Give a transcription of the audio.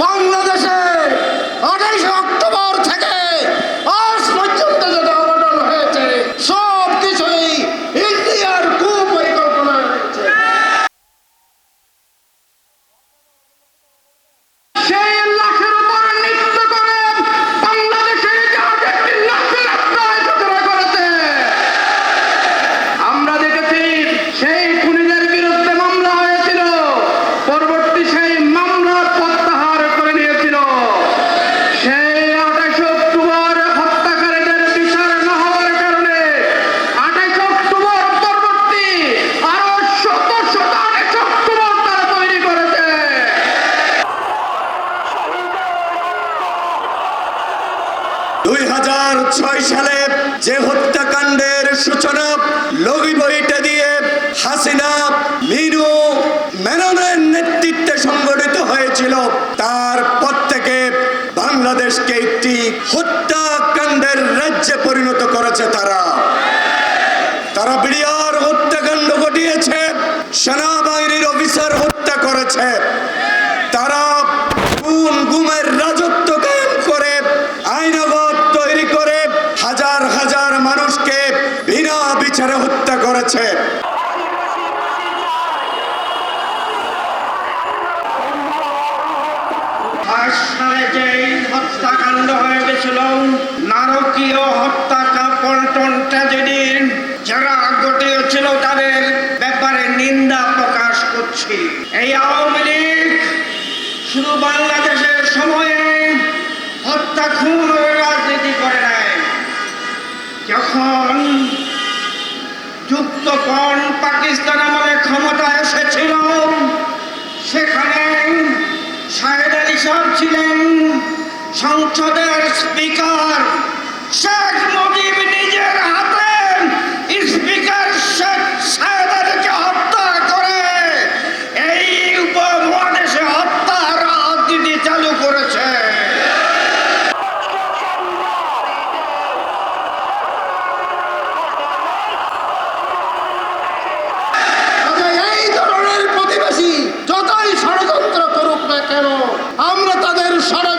বাংলাদেশে 28 অক্টোবর থেকে আজ পর্যন্ত যত অঘটন হয়েছে সব কিছুই ইন্ডিয়ার কুপরিকল্পনা হয়েছে। সেই লাখের উপর নৃত্য করে বাংলাদেশে একটি লাখের রাস্তায় সূচনা করেছে। আমরা দেখেছি সেই খুনিদের বিরুদ্ধে মামলা হয়েছিল, পরবর্তী সেই মামলা প্রত্যাহার করে নিয়েছিল। সেই 28 অক্টোবর হত্যাকারীদের বিচার না হওয়ার কারণে 28 অক্টোবর পরবর্তী আরো শত শত 28 অক্টোবর তারা তৈরি করেছে। 2006 সালে যে হত্যাকাণ্ডের সূচনা লগি বইটা দিয়ে হাসিনা মিনু মেননের নেতৃত্বে সংগঠিত হয়েছিল, তারপর থেকে বাংলাদেশকে একটি হত্যাকাণ্ডের রাজ্যে পরিণত করেছে। তারা বিডিআর হত্যাকাণ্ড ঘটিয়েছে, সেনাবাহিনীর অফিসার হত্যা করেছে, তারা গুমের রাজত্ব কায়েম করে আইনাগত তৈরি করে হাজার হাজার মানুষকে বিনা বিচারে হত্যা করেছে। যে হত্যাকাণ্ড হয়ে গেছিল, নারকীয় পল্টন ট্র্যাজেডি যারা ঘটিয়েছিল তাদের ব্যাপারে নিন্দা প্রকাশ করছি। এই আওয়ামী লীগ শুধু বাংলাদেশের সময়ে হত্যা খুনের রাজনীতি করে নাই। যখন যুক্তফ্রন্ট পাকিস্তান আমলে ক্ষমতা এসেছিল, সেখানে শাহেদ আলী সাহেব ছিলেন সংসদের স্পিকার। শেখ মুজিব নিজের হাতে স্পিকার শেখ শাহেদ আলীকে হত্যা করে এই উপমহাদেশে হত্যার রাজনীতি চালু করেছে। এই ধরনের প্রতিবেশী যতই ষড়যন্ত্র করুক না কেন, আমরা তাদের ষড়যন্ত্র